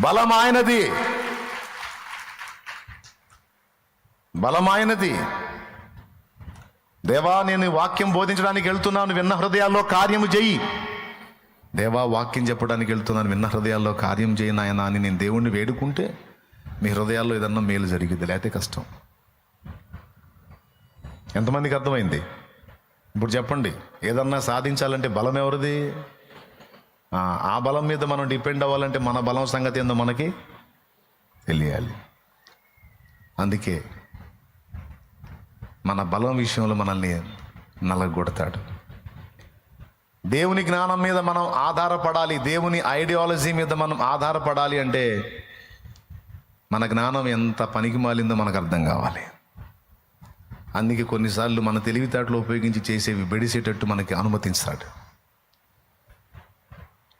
బలమైనది, బలమైనది. దేవా, నేను వాక్యం బోధించడానికి వెళ్తున్నాను, విన్న హృదయాల్లో కార్యము చేయి. దేవా, వాక్యం చెప్పడానికి వెళ్తున్నాను, విన్న హృదయాల్లో కార్యం చేయి నాయనా అని నేను దేవుణ్ణి వేడుకుంటే మీ హృదయాల్లో ఏదన్నా మేలు జరిగింది, లేకపోతే కష్టం. ఎంతమందికి అర్థమైంది? ఇప్పుడు చెప్పండి, ఏదన్నా సాధించాలంటే బలం ఎవరిది? ఆ బలం మీద మనం డిపెండ్ అవ్వాలంటే మన బలం సంగతి ఏందో మనకి తెలియాలి. అందుకే మన బలం విషయంలో మనల్ని నలగొడతాడు. దేవుని జ్ఞానం మీద మనం ఆధారపడాలి, దేవుని ఐడియాలజీ మీద మనం ఆధారపడాలి అంటే మన జ్ఞానం ఎంత పనికి మాలిందో మనకు అర్థం కావాలి. అందుకే కొన్నిసార్లు మన తెలివితేటలు ఉపయోగించి చేసేవి బెడిసేటట్టు మనకి అనుమతిస్తాడు.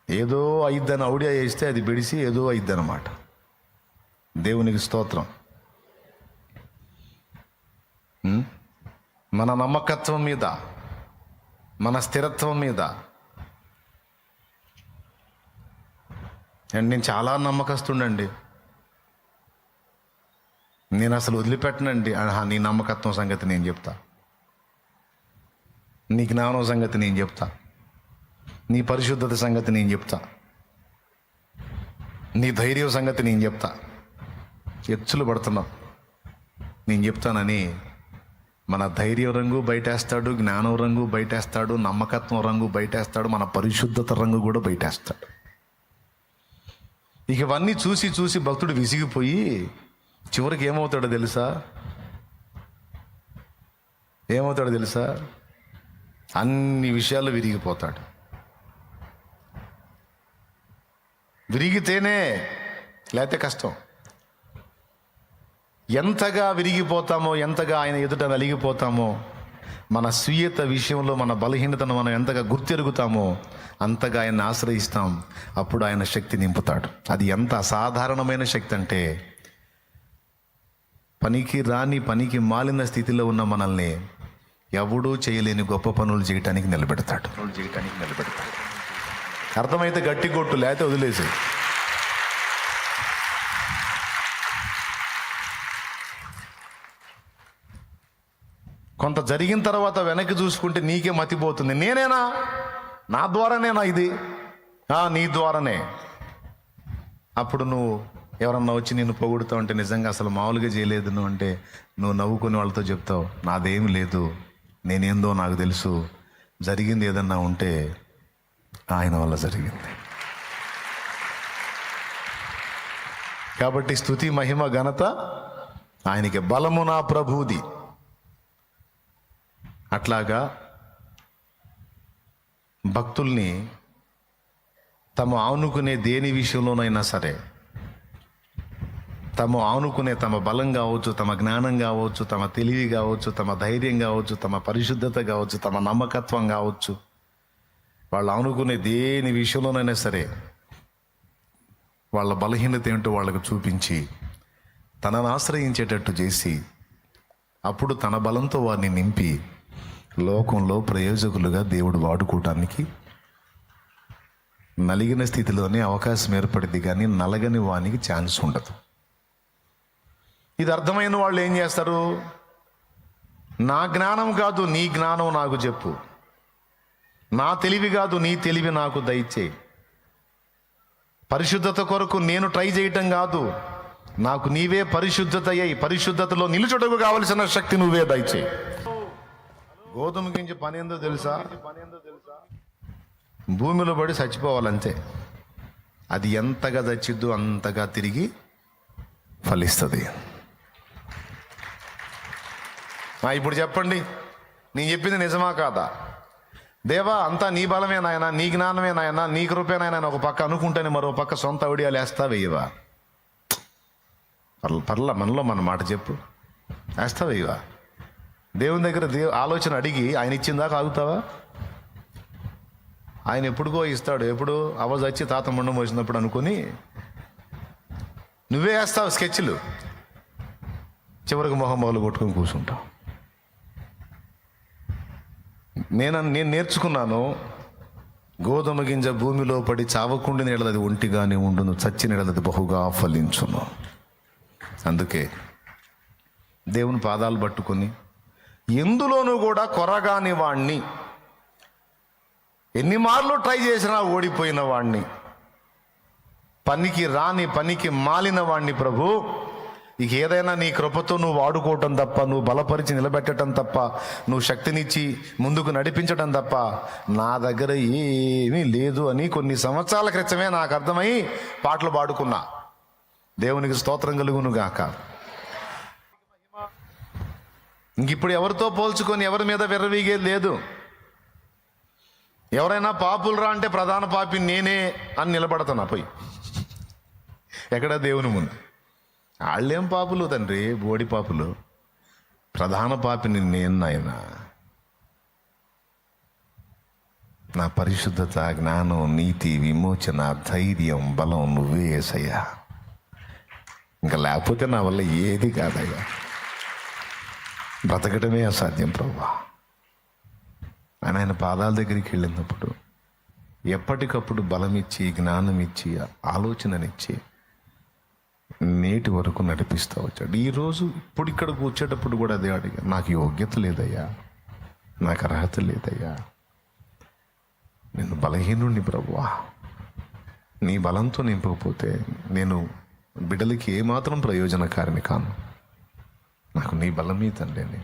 ఏదో అయిద్దని ఔడియా వేస్తే అది బెడిసి ఏదో అయిద్దనమాట. దేవునికి స్తోత్రం. మన నమ్మకత్వం మీద, మన స్థిరత్వం మీద. అండ్ నేను చాలా నమ్మకస్తుండండి, నేను అసలు వదిలిపెట్టనండి. నీ నమ్మకత్వం సంగతి నేను చెప్తా, నీ జ్ఞానం సంగతి నేను చెప్తా, నీ పరిశుద్ధత సంగతి నేను చెప్తా, నీ ధైర్యం సంగతి నేను చెప్తా. ఎచ్చులు పడుతున్నావు, నేను చెప్తానని మన ధైర్యం రంగు బయటేస్తాడు, జ్ఞానం రంగు బయటేస్తాడు, నమ్మకత్వం రంగు బయటేస్తాడు, మన పరిశుద్ధత రంగు కూడా బయటేస్తాడు. ఇక ఇవన్నీ చూసి చూసి భక్తుడు విసిగిపోయి చివరికి ఏమవుతాడో తెలుసా? ఏమవుతాడో తెలుసా? అన్ని విషయాల్లో విరిగిపోతాడు. విరిగితేనే, లేకపోతే కష్టం. ఎంతగా విరిగిపోతామో, ఎంతగా ఆయన ఎదుట నలిగిపోతామో, మన స్వీయత విషయంలో మన బలహీనతను మనం ఎంతగా గుర్తెరుగుతామో అంతగా ఆయన్ని ఆశ్రయిస్తాం. అప్పుడు ఆయన శక్తి నింపుతాడు. అది ఎంత అసాధారణమైన శక్తి అంటే, పనికి రాని, పనికి మాలిన స్థితిలో ఉన్న మనల్ని ఎవడూ చేయలేని గొప్ప పనులు చేయటానికి నిలబెడతాడు. అర్థమైతే గట్టి కొట్టు, లేకపోతే వదిలేసి. కొంత జరిగిన తర్వాత వెనక్కి చూసుకుంటే నీకే మతిపోతుంది. నేనేనా? నా ద్వారానేనా ఇది? నీ ద్వారానే. అప్పుడు నువ్వు ఎవరన్నా వచ్చి నిన్ను పొగుడుతూ ఉంటే, నిజంగా అసలు మామూలుగా చేయలేదు నువ్వు అంటే, నువ్వు నవ్వుకుని వాళ్ళతో చెప్తావు, నాదేమి లేదు, నేనేందో నాకు తెలుసు, జరిగింది ఏదన్నా ఉంటే ఆయన వల్ల జరిగింది. కాబట్టి స్తుతి, మహిమ, ఘనత ఆయనకి. బలము నా ప్రభువుది. అట్లాగా భక్తుల్ని తమ ఆనుకునే దేని విషయంలోనైనా సరే, తమ ఆనుకునే తమ బలం కావచ్చు, తమ జ్ఞానం కావచ్చు, తమ తెలివి కావచ్చు, తమ ధైర్యం కావచ్చు, తమ పరిశుద్ధత కావచ్చు, తమ నమ్మకత్వం కావచ్చు, వాళ్ళు ఆనుకునే దేని విషయంలోనైనా సరే వాళ్ళ బలహీనత ఏంటో వాళ్ళకు చూపించి తనను ఆశ్రయించేటట్టు చేసి, అప్పుడు తన బలంతో వారిని నింపి లోకంలో ప్రయోజకులుగా దేవుడు వాడుకోవటానికి నలిగిన స్థితిలోనే అవకాశం ఏర్పడింది, కానీ నలగని వానికి ఛాన్స్ ఉండదు. ఇది అర్థమైన వాళ్ళు ఏం చేస్తారు? నా జ్ఞానం కాదు, నీ జ్ఞానం నాకు చెప్పు, నా తెలివి కాదు, నీ తెలివి నాకు దయచేయి, పరిశుద్ధత కొరకు నేను ట్రై చేయటం కాదు, నాకు నీవే పరిశుద్ధత అయ్యి పరిశుద్ధతలో నిలుచుటకు కావలసిన శక్తి నువ్వే దయచేయి. గోధుమ గింజ పని ఏందో తెలుసా? భూమిలో పడి చచ్చిపోవాలంతే. అది ఎంతగా చచ్చిద్దో అంతగా తిరిగి ఫలిస్తుంది. ఇప్పుడు చెప్పండి, నేను చెప్పింది నిజమా కాదా? దేవా, అంతా నీ బలమే నాయన, నీ జ్ఞానమే నాయన, నీ కృపే నాయన ఒక పక్క అనుకుంటేనే మరో పక్క సొంత ఒడియాలు వేస్తా వేయవా? పర్ల మనలో మన మాట చెప్పు, వేస్తా వేయవా? దేవుని దగ్గర ఆలోచన అడిగి ఆయన ఇచ్చిందాకా ఆగుతావా? ఆయన ఎప్పుడుకో ఇస్తాడు. ఎప్పుడు అవజ్ వచ్చి తాత ముండం మోసినప్పుడు అనుకుని నువ్వే వేస్తావు స్కెచ్లు, చివరికి మొహం మొదలు కొట్టుకొని కూర్చుంటావు. నేను నేర్చుకున్నాను, గోధుమ గింజ భూమిలో పడి చావకుండి నీడలది ఒంటిగానే ఉండును, చచ్చి నీడలది బహుగా ఫలించును. అందుకే దేవుని పాదాలు పట్టుకొని ఎందులోనూ కూడా కొరగాని వాణ్ణి, ఎన్ని మార్లు ట్రై చేసినా ఓడిపోయిన వాణ్ణి, పనికి మాలిన వాణ్ణి ప్రభు, ఇక ఏదైనా నీ కృపతో నువ్వు వాడుకోవటం తప్ప, నువ్వు బలపరిచి నిలబెట్టడం తప్ప, నువ్వు శక్తినిచ్చి ముందుకు నడిపించడం తప్ప నా దగ్గర ఏమీ లేదు అని కొన్ని సంవత్సరాల క్రితమే నాకు అర్థమై పాటలు పాడుకున్నా. దేవునికి స్తోత్రం కలుగును గాక. ఇంక ఇప్పుడు ఎవరితో పోల్చుకొని ఎవరి మీద విర్రవీగేది లేదు. ఎవరైనా పాపులు రా అంటే ప్రధాన పాపి నేనే అని నిలబడతాను పోయి. ఎక్కడ? దేవుని ముందు. వాళ్ళేం పాపులు తండ్రి, బోడి పాపులు. ప్రధాన పాపిని నేను నాయన. నా పరిశుద్ధత, జ్ఞానం, నీతి, విమోచన, ధైర్యం, బలం నువ్వే యేసయ్యా. ఇంకా లేకపోతే నా వల్ల ఏది కాదయ్యా. బ్రతకటమే అసాధ్యం ప్రభువా. ఆయన పాదాల దగ్గరికి వెళ్ళినప్పుడు ఎప్పటికప్పుడు బలం ఇచ్చి, జ్ఞానం ఇచ్చి, ఆలోచననిచ్చి నేటి వరకు నడిపిస్తూ వచ్చాడు. ఈరోజు ఇప్పుడు ఇక్కడికి వచ్చేటప్పుడు కూడా అదే అడిగా, నాకు యోగ్యత లేదయ్యా, నాకు అర్హత లేదయ్యా, నేను బలహీనుణ్ణి ప్రభువా. నీ బలంతో నింపకపోతే నేను బిడ్డలకి ఏమాత్రం ప్రయోజనకారిని కాను. నాకు నీ బలమే తండ్రి అని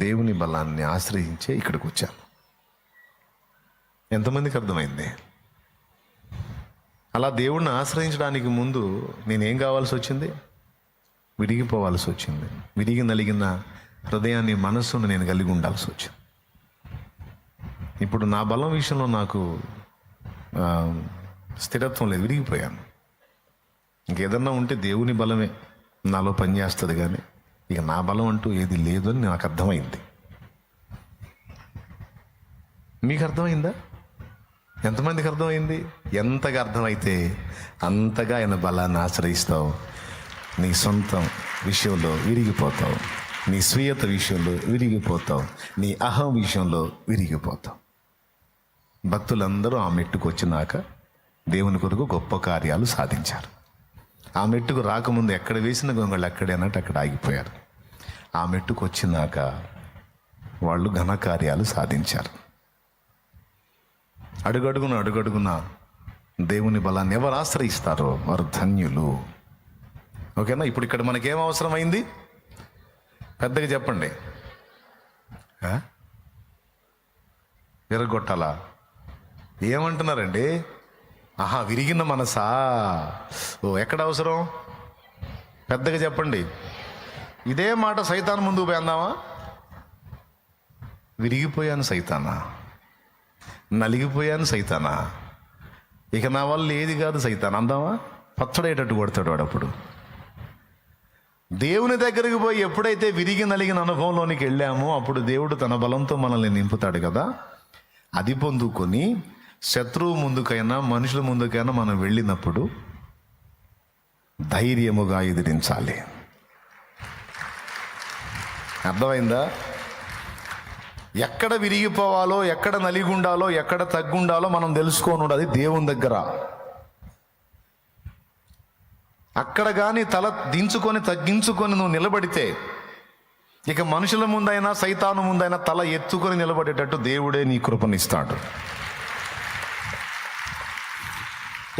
దేవుని బలాన్ని ఆశ్రయించే ఇక్కడికి వచ్చాను. ఎంతమందికి అర్థమైంది? అలా దేవుణ్ణి ఆశ్రయించడానికి ముందు నేనేం కావాల్సి వచ్చింది? విడిగిపోవాల్సి వచ్చింది. విరిగి నలిగిన హృదయాన్ని, మనస్సును నేను కలిగి ఉండాల్సి వచ్చింది. ఇప్పుడు నా బలం విషయంలో నాకు స్థిరత్వం లేదు, విరిగిపోయాను. ఇంకేదన్నా ఉంటే దేవుని బలమే నాలో పనిచేస్తుంది, కానీ ఇక నా బలం అంటూ ఏది లేదు అని నాకు అర్థమైంది. మీకు అర్థమైందా? ఎంతమందికి అర్థమైంది? ఎంతగా అర్థమైతే అంతగా ఆయన బలాన్ని ఆశ్రయిస్తావు. నీ సొంతం విషయంలో విరిగిపోతావు, నీ స్వీయత విషయంలో విరిగిపోతావు, నీ అహం విషయంలో విరిగిపోతావు. భక్తులందరూ ఆ మెట్టుకు వచ్చినాక దేవుని కొరకు గొప్ప కార్యాలు సాధించారు. ఆ మెట్టుకు రాకముందు ఎక్కడ వేసిన గొంగళ్ళు అక్కడే అన్నట్టు అక్కడ ఆగిపోయారు. ఆ మెట్టుకు వచ్చినాక వాళ్ళు ఘనకార్యాలు సాధించారు. అడుగడుగున దేవుని బలాన్ని ఎవరు ఆశ్రయిస్తారో వారు ధన్యులు. ఓకేనా? ఇప్పుడు ఇక్కడ మనకేం అవసరమైంది? పెద్దగా చెప్పండి. విరగొట్టాలా? ఏమంటున్నారండి? విరిగిన మనసా? ఎక్కడ అవసరం? పెద్దగా చెప్పండి. ఇదే మాట సైతాన్ ముందుకు పోయిందామా? విరిగిపోయాను సైతానా, నలిగిపోయాను సైతానా, ఇక నా వల్ల ఏది కాదు సైతాన్ అందామా? పచ్చడేటట్టు కొడతాడు వాడు. అప్పుడు దేవుని దగ్గరికి పోయి ఎప్పుడైతే విరిగి నలిగిన అనుభవంలోనికి వెళ్ళామో అప్పుడు దేవుడు తన బలంతో మనల్ని నింపుతాడు కదా. అది పొందుకొని శత్రువు ముందుకైనా మనుషుల ముందుకైనా మనం వెళ్ళినప్పుడు ధైర్యముగా ఎదిరించాలి. అర్థమైందా? ఎక్కడ విరిగిపోవాలో, ఎక్కడ నలిగి ఉండాలో, ఎక్కడ తగ్గుండాలో మనం తెలుసుకోను. అది దేవుని దగ్గర. అక్కడ కానీ తల దించుకొని తగ్గించుకొని నువ్వు నిలబడితే ఇక మనుషుల ముందైనా సైతాను ముందైనా తల ఎత్తుకొని నిలబడేటట్టు దేవుడే నీ కృపనిస్తాడు.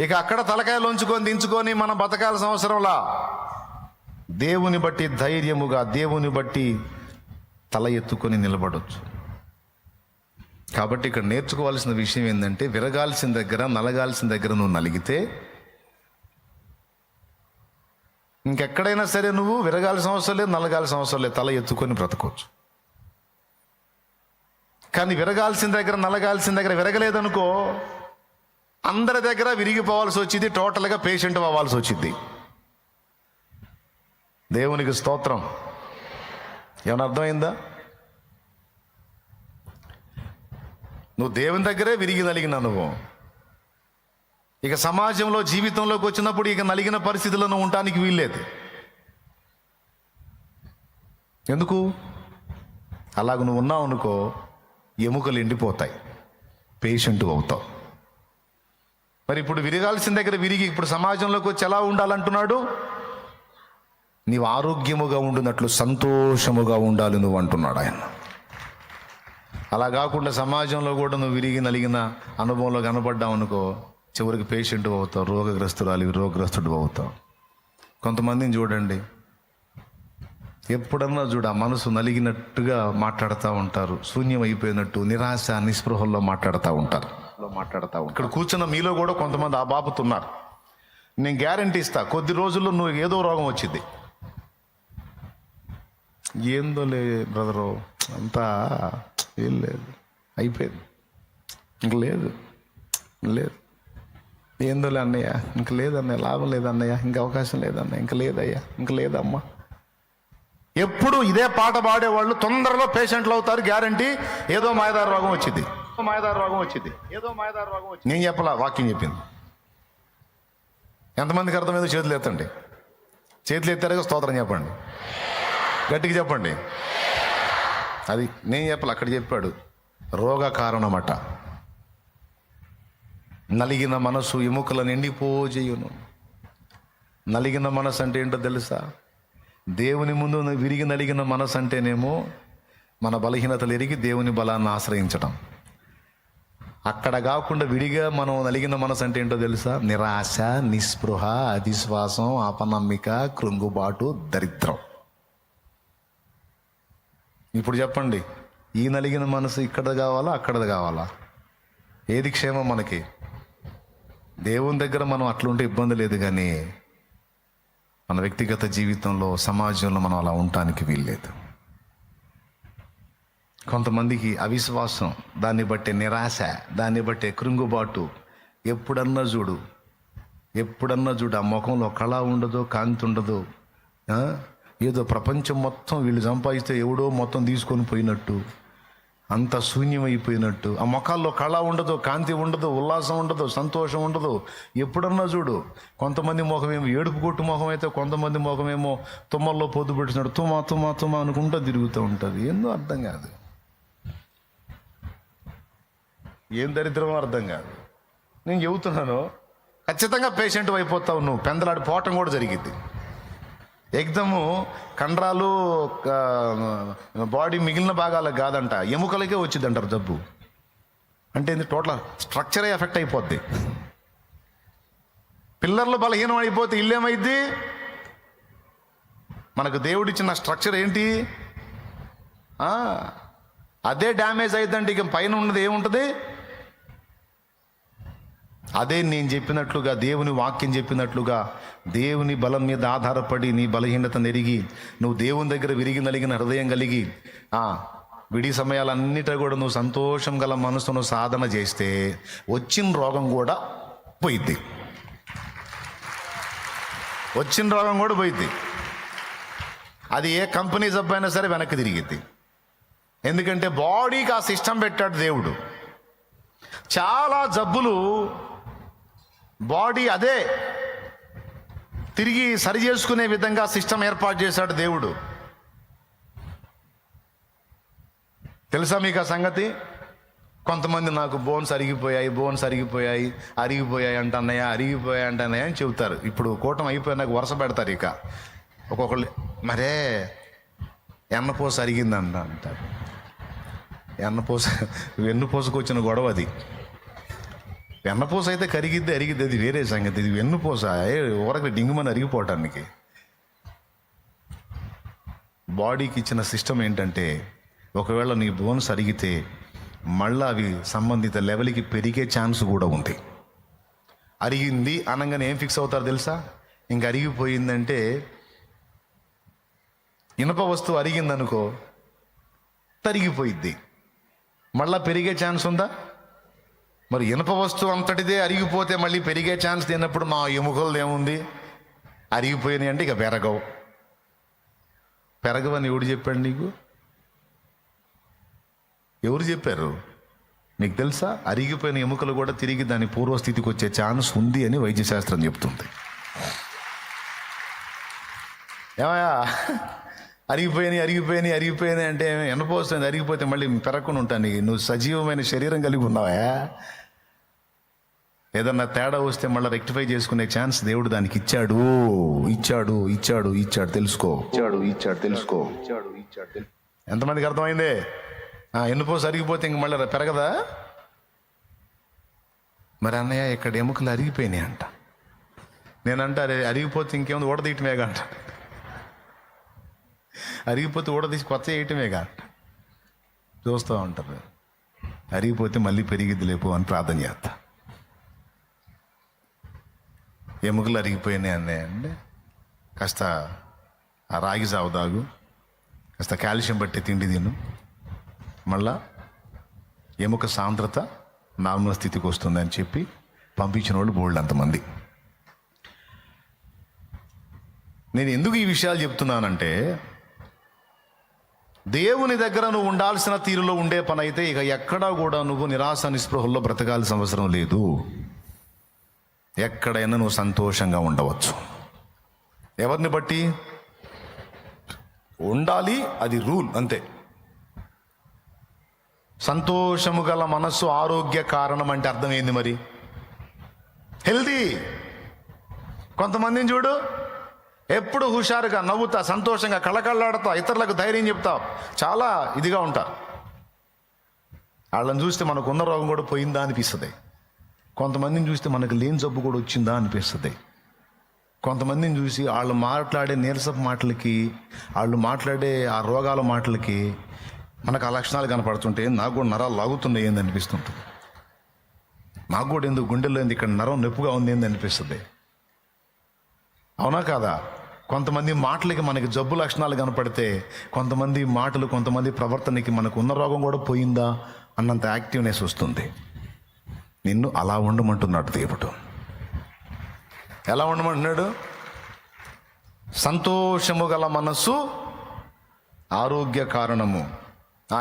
ఇక అక్కడ తలకాయలోంచుకొని దించుకొని మనం బతకాల్సిన అవసరంలా దేవుని బట్టి ధైర్యముగా, దేవుని బట్టి తల ఎత్తుకొని నిలబడొచ్చు. కాబట్టి ఇక్కడ నేర్చుకోవాల్సిన విషయం ఏంటంటే, విరగాల్సిన దగ్గర, నలగాల్సిన దగ్గర నువ్వు నలిగితే ఇంకెక్కడైనా సరే నువ్వు విరగాల్సిన అవసరం లేదు, నలగాల్సిన అవసరం లేదు, తల ఎత్తుకొని బ్రతకొచ్చు. కానీ విరగాల్సిన దగ్గర, నలగాల్సిన దగ్గర విరగలేదనుకో, అందరి దగ్గర విరిగిపోవాల్సి వచ్చింది, టోటల్గా పేషెంట్ అవ్వాల్సి వచ్చింది. దేవునికి స్తోత్రం. ఏమన్నా అర్థమైందా? నువ్వు దేవుని దగ్గరే విరిగి నలిగిన అనుభవం. ఇక సమాజంలో, జీవితంలోకి వచ్చినప్పుడు ఇక నలిగిన పరిస్థితుల్లో నువ్వు ఉండటానికి వీల్లేదు. ఎందుకు? అలాగ నువ్వు ఉన్నావు అనుకో, ఎముకలు ఎండిపోతాయి, పేషెంట్ అవుతావు. మరి ఇప్పుడు విరగాల్సిన దగ్గర విరిగి ఇప్పుడు సమాజంలోకి వచ్చి ఎలా ఉండాలంటున్నాడు? నీవు ఆరోగ్యముగా ఉండునట్లు సంతోషముగా ఉండాలి నువ్వు అంటున్నాడు ఆయన. అలా కాకుండా సమాజంలో కూడా నువ్వు విరిగి నలిగిన అనుభవంలో కనపడ్డావు అనుకో, చివరికి పేషెంట్ అవుతావు, రోగగ్రస్తుడు అవుతావు. కొంతమందిని చూడండి, ఎప్పుడన్నా చూడ ఆ మనసు నలిగినట్టుగా మాట్లాడుతూ ఉంటారు, శూన్యం అయిపోయినట్టు నిరాశ నిస్పృహల్లో మాట్లాడుతూ ఉంటారు. ఇక్కడ కూర్చున్న మీలో కూడా కొంతమంది ఆ బాబుతున్నారు. నేను గ్యారంటీ ఇస్తా, కొద్ది రోజుల్లో నువ్వు ఏదో రోగం వచ్చింది. ఏందోలే బ్రదరు, అంతా ఏం లేదు, అయిపోయింది, ఇంక లేదు ఏందోలే అన్నయ్య, ఇంక లేదన్నయ్య, లాభం లేదన్నయ్య, ఇంక అవకాశం లేదన్నయ్య, ఇంక లేదయ్యా, ఇంక లేదమ్మా. ఎప్పుడు ఇదే పాట పాడేవాళ్ళు తొందరలో పేషెంట్లు అవుతారు, గ్యారంటీ. ఏదో మాయదారు రోగం వచ్చింది. నేను చెప్పలా, వాక్యం చెప్పింది. ఎంతమందికి అర్థమైందో చేతులు ఎత్తండి. చేతులు ఎత్తారుగా స్తోత్రం చెప్పండి, గట్టిగా చెప్పండి. అది నేను చెప్పాలి, అక్కడ చెప్పాడు. రోగ కారణమట. నలిగిన మనసు ఎముకలను ఎండిపోజేయును. నలిగిన మనసు అంటే ఏంటో తెలుసా? దేవుని ముందు విరిగి నలిగిన మనసు అంటేనేమో మన బలహీనతలు ఎరిగి దేవుని బలాన్ని ఆశ్రయించడం. అక్కడ కాకుండా విడిగా మనం నలిగిన మనసు అంటే ఏంటో తెలుసా? నిరాశ, నిస్పృహ, అవిశ్వాసం, అపనమ్మిక, కృంగుబాటు, దరిద్రం. ఇప్పుడు చెప్పండి, ఈ నలిగిన మనసు ఇక్కడది కావాలా, అక్కడది కావాలా? ఏది క్షేమం మనకి? దేవుని దగ్గర మనం అట్లుంటే ఇబ్బంది లేదు, కానీ మన వ్యక్తిగత జీవితంలో, సమాజంలో మనం అలా ఉండటానికి వీల్లేదు. కొంతమందికి అవిశ్వాసం, దాన్ని బట్టే నిరాశ, దాన్ని బట్టే కృంగుబాటు. ఎప్పుడన్నా చూడు ఆ ముఖంలో కళ ఉండదు, కాంతి ఉండదు. ఏదో ప్రపంచం మొత్తం వీళ్ళు సంపాదిస్తే ఎవడో మొత్తం తీసుకొని పోయినట్టు, అంత శూన్యమైపోయినట్టు. ఆ ముఖాల్లో కళ ఉండదు, కాంతి ఉండదు, ఉల్లాసం ఉండదు, సంతోషం ఉండదు. ఎప్పుడన్నా చూడు. కొంతమంది ముఖమేమో ఏడుపు కొట్టు ముఖం అయితే, కొంతమంది ముఖమేమో తుమ్మల్లో పొద్దు పెట్టినాడు, తుమ్మ అనుకుంటూ తిరుగుతూ ఉంటుంది. ఏందో అర్థం కాదు, ఏం దరిద్రమో అర్థం కాదు. నేను చెబుతున్నాను, ఖచ్చితంగా పేషెంట్ అయిపోతావు నువ్వు. పెందలాడి పోవటం కూడా జరిగింది. ఎగ్దము కండరాలు, బాడీ మిగిలిన భాగాలకు కాదంట, ఎముకలకే వచ్చింది అంటారు జబ్బు. అంటే టోటల్ స్ట్రక్చరే ఎఫెక్ట్ అయిపోద్ది. పిల్లర్లు బలహీనం అయిపోతే ఇల్లేమైద్ది? మనకు దేవుడిచ్చిన స్ట్రక్చర్ ఏంటి? అదే డ్యామేజ్ అయిద్దంటే ఇక పైన ఉన్నది ఏముంటుంది? అదే నేను చెప్పినట్లుగా, దేవుని వాక్యం చెప్పినట్లుగా, దేవుని బలం మీద ఆధారపడి నీ బలహీనతను ఎరిగి నువ్వు దేవుని దగ్గర విరిగి నలిగిన హృదయం కలిగి విడి సమయాలన్నిటా కూడా నువ్వు సంతోషం గల మనసును సాధన చేస్తే వచ్చిన రోగం కూడా పోయిద్ది. అది ఏ కంపెనీ జబ్బు అయినా సరే వెనక్కి తిరిగిద్ది. ఎందుకంటే బాడీకి ఆ సిస్టమ్ పెట్టాడు దేవుడు. చాలా జబ్బులు బాడీ అదే తిరిగి సరి చేసుకునే విధంగా సిస్టమ్ ఏర్పాటు చేశాడు దేవుడు. తెలుసా మీకు ఆ సంగతి? కొంతమంది నాకు బోన్స్ అరిగిపోయాయి అంటన్నయ్య అని చెబుతారు. ఇప్పుడు కూటమి అయిపోయినాక వరుస పెడతారు. ఇక ఒక్కొక్కళ్ళు మరే ఎన్నపోస అరిగిందంట అంటారు. వెన్నుపూసకు వచ్చిన గొడవ అది. వెన్నపూస అయితే అరిగిద్ది, అది వేరే సంగతి. ఇది వెన్నుపూస ఊరకి డింగుమని అరిగిపోవటానికి. బాడీకి ఇచ్చిన సిస్టమ్ ఏంటంటే, ఒకవేళ నీ బోన్స్ అరిగితే మళ్ళీ అవి సంబంధిత లెవెల్కి పెరిగే ఛాన్స్ కూడా ఉంది. అరిగింది అనగానే ఏం ఫిక్స్ అవుతారు తెలుసా? ఇంక అరిగిపోయిందంటే, ఇనుప వస్తువు అరిగిందనుకో, తరిగిపోయిద్ది. మళ్ళీ పెరిగే ఛాన్స్ ఉందా? మరి ఇనుప వస్తువు అంతటిదే అరిగిపోతే మళ్ళీ పెరిగే ఛాన్స్ లేనప్పుడు మా ఎముకలు ఏముంది? అరిగిపోయినాయి అంటే ఇక పెరగవని ఎవడు చెప్పాడు నీకు? ఎవరు చెప్పారు నీకు తెలుసా? అరిగిపోయిన ఎముకలు కూడా తిరిగి దాని పూర్వస్థితికి వచ్చే ఛాన్స్ ఉంది అని వైద్యశాస్త్రం చెప్తుంది. ఏమయ్యా, అరిగిపోయినాయి అంటే ఎనపోస్తుంది. అరిగిపోతే మళ్ళీ పెరగకుండా ఉంటాను. నువ్వు సజీవమైన శరీరం కలిగి ఉన్నావా? ఏదన్నా తేడా వస్తే మళ్ళీ రెక్టిఫై చేసుకునే ఛాన్స్ దేవుడు దానికి ఇచ్చాడు. తెలుసుకో. ఎంతమందికి అర్థమైంది? ఎన్నుపోసి అరిగిపోతే ఇంక మళ్ళీ పెరగదా? మరి అన్నయ్య ఇక్కడ ఎముకలు అరిగిపోయినాయి అంట. నేనంటే అరే అరిగిపోతే ఇంకేముంది, ఊడదీయటమేగా అంట. అరిగిపోతే ఊడదీసి కొత్త వేయటమేగా అంట. చూస్తూ ఉంటారు. అరిగిపోతే మళ్ళీ పెరిగిద్ది లేపు అని ప్రార్థన చేస్తా. ఎముకలు అరిగిపోయినాయి అన్నయ్య అంటే కాస్త ఆ రాగి సాగు తాగు, కాస్త కాల్షియం పట్టే తిండి తిను, మళ్ళా ఎముక సాంద్రత నార్మల్ స్థితికి వస్తుందని చెప్పి పంపించిన వాళ్ళు బోల్డ్ అంతమంది. నేను ఎందుకు ఈ విషయాలు చెప్తున్నానంటే, దేవుని దగ్గర నువ్వు ఉండాల్సిన తీరులో ఉండే పని అయితే ఇక ఎక్కడా కూడా నువ్వు నిరాశ నిస్పృహల్లో బ్రతకాల్సిన అవసరం లేదు. ఎక్కడైనా నువ్వు సంతోషంగా ఉండవచ్చు. ఎవరిని బట్టి ఉండాలి, అది రూల్ అంతే. సంతోషము గల మనస్సు ఆరోగ్య కారణం అంటే అర్థమైంది. మరి హెల్దీ. కొంతమందిని చూడు, ఎప్పుడు హుషారుగా నవ్వుతా, సంతోషంగా కళకళలాడుతా, ఇతరులకు ధైర్యం చెప్తా, చాలా ఇదిగా ఉంటారు. వాళ్ళని చూస్తే మనకు ఉన్న రోగం కూడా పోయిందా అనిపిస్తుంది. కొంతమందిని చూస్తే మనకు లేని జబ్బు కూడా వచ్చిందా అనిపిస్తుంది. కొంతమందిని చూసి వాళ్ళు మాట్లాడే నీరసపు మాటలకి, వాళ్ళు మాట్లాడే ఆ రోగాల మాటలకి మనకు ఆ లక్షణాలు కనపడుతుంటే నాకు కూడా నరాలు లాగుతున్నాయి ఏంది అనిపిస్తుంటుంది. నాకు కూడా ఎందుకు గుండెల్లో ఏంది ఇక్కడ నరం నొప్పుగా ఉంది ఏంది అనిపిస్తుంది. అవునా కాదా? కొంతమంది మాటలకి మనకి జబ్బు లక్షణాలు కనపడితే, కొంతమంది మాటలు, కొంతమంది ప్రవర్తనకి మనకు ఉన్న రోగం కూడా పోయిందా అన్నంత యాక్టివ్నెస్ వస్తుంది. నిన్ను అలా ఉండమంటున్నాడు దేవుడు. ఎలా ఉండమంటున్నాడు? సంతోషము గల మనస్సు ఆరోగ్య కారణము.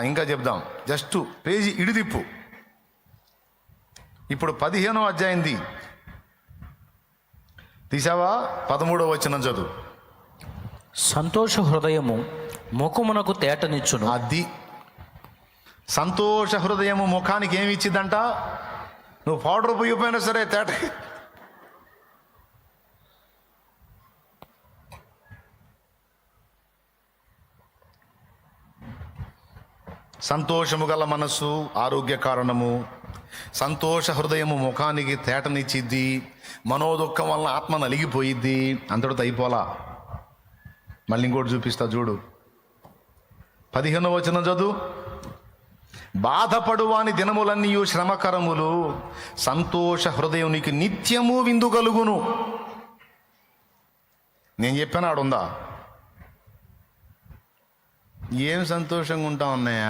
ఇంకా చెప్దాం, జస్ట్ పేజీ ఇడిదిప్పు. ఇప్పుడు 15వ అధ్యాయంది తీసావా? 13వ వచనం చదువు. సంతోష హృదయము ముఖమునకు తేటనిచ్చును. అది సంతోష హృదయము ముఖానికి ఏమి ఇచ్చిద్దంట? నువ్వు పౌడర్ పోయిపోయినా సరే తేట. సంతోషము గల మనస్సు ఆరోగ్య కారణము. సంతోష హృదయము ముఖానికి తేటనిచ్చిద్ది. మనోదుఖం వల్ల ఆత్మ నలిగిపోయిద్ది. అంతటితో అయిపోలా. మళ్ళీ ఇంకోటి చూపిస్తా చూడు. 15వ వచనం చదువు. బాధపడువాని దినములన్నీ శ్రమకరములు, సంతోష హృదయునికి నిత్యము విందు కలుగును. నేను చెప్పాను, ఆడుందా? ఏం సంతోషంగా ఉంటావు అన్నయ్య?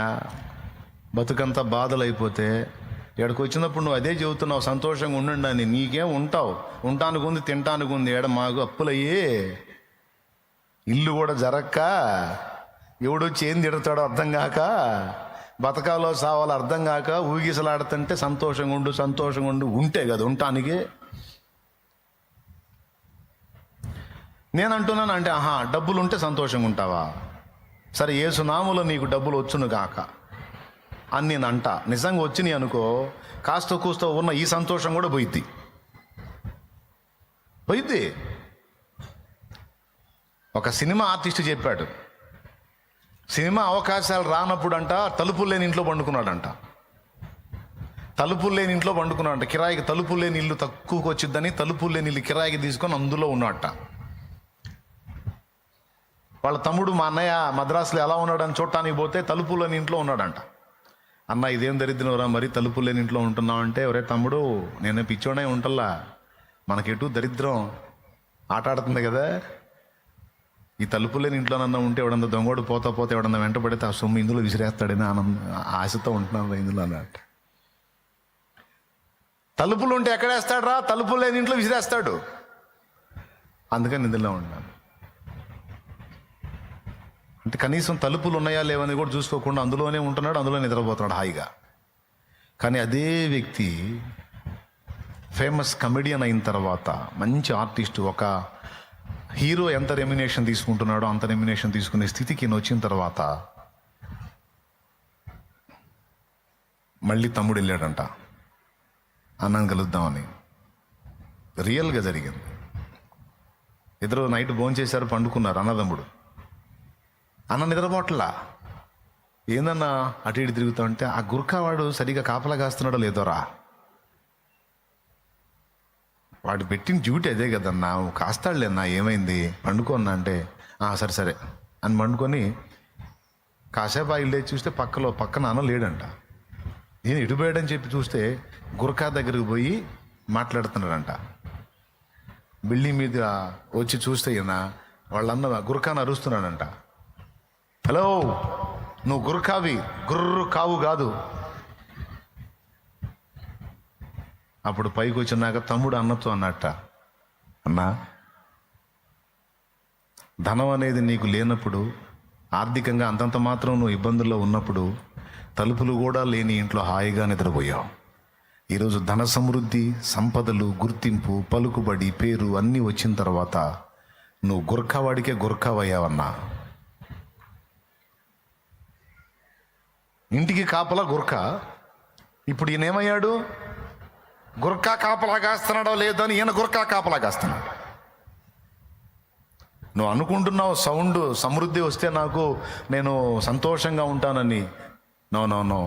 బతుకంతా బాధలు అయిపోతే ఎక్కడికి వచ్చినప్పుడు నువ్వు అదే చెబుతున్నావు, సంతోషంగా ఉండండి అని. నీకేం ఉంటావు? ఉంటానికి ఉంది, తినటానికి ఉంది. ఏడ మాకు అప్పులయ్యి ఇల్లు కూడా జరక్క, ఎవడొచ్చి ఏం తిడతాడో అర్థం కాక, బతకాలో సావాలో అర్థం కాక ఊగిసలాడుతుంటే సంతోషంగా ఉండు ఉంటే కదా ఉండటానికి. నేను అంటున్నాను అంటే, డబ్బులు ఉంటే సంతోషంగా ఉంటావా? సరే, యేసునామములో నీకు డబ్బులు వచ్చును గాక అని నేను అంట. నిజంగా వచ్చినాయి అనుకో, కాస్త కూస్తో ఉన్న ఈ సంతోషం కూడా పోయిద్ది. ఒక సినిమా ఆర్టిస్ట్ చెప్పాడు, సినిమా అవకాశాలు రానప్పుడు అంట తలుపులు లేని ఇంట్లో పండుకున్నాడంట. కిరాయికి తలుపులు లేని ఇల్లు తక్కువకి వచ్చిద్దని తలుపులు లేని ఇల్లు కిరాయికి తీసుకొని అందులో ఉన్నట్ట. వాళ్ళ తమ్ముడు, మా అన్నయ్య మద్రాసులో ఎలా ఉన్నాడని చూడటానికి పోతే తలుపులు లేని ఇంట్లో ఉన్నాడంట. అన్న, ఇదేం దరిద్రంరా, మరి తలుపులు లేని ఇంట్లో ఉంటున్నావు అంటే, ఒరే తమ్ముడు, నేను పిచ్చోనే ఉంటల్లా, మనకెటు దరిద్రం ఆట ఆడుతుంది కదా. ఈ తలుపులు లేని ఇంట్లోనన్నా ఉంటే ఎవడన్నా దొంగోడు పోతా ఎవడన్నా వెంట పడితే ఆ సొమ్ము ఇందులో విసిరేస్తాడని ఆశతో ఉంటున్నాను ఇందులో అన్నట్టు. తలుపులు ఉంటే ఎక్కడేస్తాడు? తలుపులు లేని ఇంట్లో విసిరేస్తాడు. అందుకని ఇందులో ఉన్నాను అంటే కనీసం తలుపులు ఉన్నాయా లేవని కూడా చూసుకోకుండా అందులోనే ఉంటున్నాడు, అందులో నిద్రపోతున్నాడు హాయిగా. కానీ అదే వ్యక్తి ఫేమస్ కమెడియన్ అయిన తర్వాత, మంచి ఆర్టిస్టు, ఒక హీరో ఎంత రెమ్యునేషన్ తీసుకుంటున్నాడో అంత రెమ్యునేషన్ తీసుకునే స్థితికి ఈయన వచ్చిన తర్వాత మళ్ళీ తమ్ముడు వెళ్ళాడంట అన్నం కలుద్దామని. రియల్గా జరిగింది. ఇద్దరు నైట్ భోంచేశారు, పండుకున్నారు అన్నదమ్ముడు. అన్న నిద్రపోట్లా. ఏందన్నా అటు ఇటు తిరుగుతా ఉంటే, ఆ గుర్ఖావాడు సరిగా కాపలా కాస్తున్నాడో లేదోరా, వాడు పెట్టిన డ్యూటీ అదే కదన్నా, కాస్తాడులేనా, ఏమైంది పండుకోన్నా అంటే, సరే సరే అని పండుకొని కాసేపు ఆయిల్ లేచి చూస్తే పక్కన అన్న లేడంట. నేను ఇటుపోయాడని చెప్పి చూస్తే గుర్ఖా దగ్గరికి పోయి మాట్లాడుతున్నాడంట. బిల్డింగ్ మీద వచ్చి చూస్తే ఈయన వాళ్ళన్న గుర్ఖాను అరుస్తున్నాడంట. హలో, నువ్వు గుర్ఖావి, గుర్రు కావు కాదు. అప్పుడు పైకి వచ్చినాక తమ్ముడు అన్నతో అన్నట్ట, అన్నా, ధనం అనేది నీకు లేనప్పుడు, ఆర్థికంగా అంతంత మాత్రం నువ్వు ఇబ్బందుల్లో ఉన్నప్పుడు, తలుపులు కూడా లేని ఇంట్లో హాయిగా నిద్రపోయావు. ఈరోజు ధన సమృద్ధి, సంపదలు, గుర్తింపు, పలుకుబడి, పేరు అన్నీ వచ్చిన తర్వాత నువ్వు గుర్ఖావాడికే గుర్ఖావయ్యావన్నా. ఇంటికి కాపలా గుర్ఖా, ఇప్పుడు ఈయన ఏమయ్యాడు? గుర్ఖా కాపలా కాస్తున్నాడో లేదో అని ఈయన గుర్ఖా కాపలా కాస్తున్నాడు. నువ్వు అనుకుంటున్నావు సౌండ్ సమృద్ధి వస్తే నేను సంతోషంగా ఉంటానని. నో,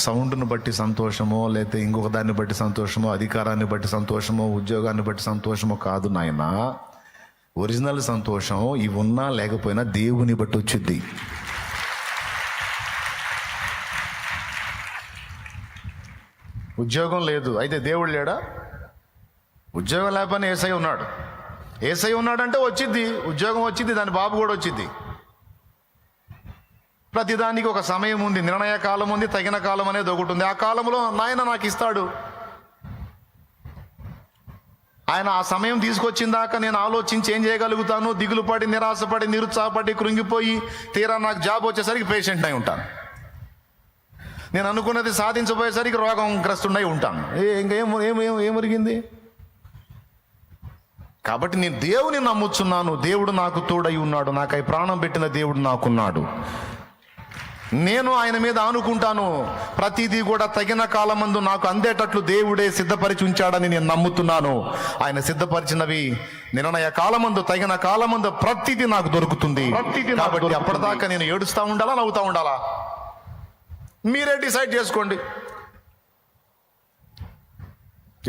సౌండ్ను బట్టి సంతోషమో, లేకపోతే ఇంకొక దాన్ని బట్టి సంతోషమో, అధికారాన్ని బట్టి సంతోషమో, ఉద్యోగాన్ని బట్టి సంతోషమో కాదు నాయన. ఒరిజినల్ సంతోషం ఇవి ఉన్నా లేకపోయినా దేవుని బట్టి వచ్చింది. ఉద్యోగం లేదు అయితే దేవుడు లేడా? ఉద్యోగం లేకపోయినా ఏసై ఉన్నాడు. ఏసై ఉన్నాడంటే వచ్చిద్ది, ఉద్యోగం వచ్చింది, దాని బాబు కూడా వచ్చింది. ప్రతిదానికి ఒక సమయం ఉంది, నిర్ణయ కాలం ఉంది, తగిన కాలం అనేది ఒకటి ఉంది. ఆ కాలంలో నాయన నాకు ఇస్తాడు. ఆయన ఆ సమయం తీసుకొచ్చిన దాకా నేను ఆలోచించి ఏం చేయగలుగుతాను? దిగులు పడి, నిరాశపడి, నిరుత్సాహపడి, కృంగిపోయి తీరా నాకు జాబ్ వచ్చేసరికి పేషెంట్ అయి ఉంటాను. నేను అనుకున్నది సాధించబోయేసరికి రోగం గ్రస్తున్నై ఉంటాను. ఏమరిగింది? కాబట్టి నేను దేవుని నమ్ముచున్నాను. దేవుడు నాకు తోడై ఉన్నాడు. నాకై ప్రాణం పెట్టిన దేవుడు నాకున్నాడు. నేను ఆయన మీద ఆనుకుంటాను. ప్రతిదీ కూడా తగిన కాలమందు నాకు అందేటట్లు దేవుడే సిద్ధపరిచి ఉంచాడని నేను నమ్ముతున్నాను. ఆయన సిద్ధపరిచినవి నిర్ణయ కాలమందు, తగిన కాలమందు ప్రతిదీ నాకు దొరుకుతుంది. కాబట్టి అప్పటిదాకా నేను ఏడుస్తూ ఉండాలా, నవ్వుతూ ఉండాలా? మీరే డిసైడ్ చేసుకోండి.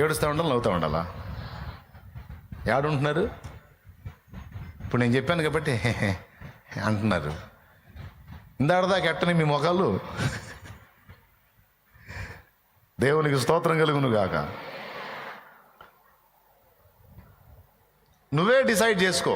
ఏడుస్తూ ఉండాలి, నవ్వుతూ ఉండాలా? ఏడుంటున్నారు? ఇప్పుడు నేను చెప్పాను కాబట్టి అంటున్నారు. ఇందాడదాకా ఎట్టని మీ మొఖాలు. దేవునికి స్తోత్రం కలుగును గాక. నువ్వే డిసైడ్ చేసుకో.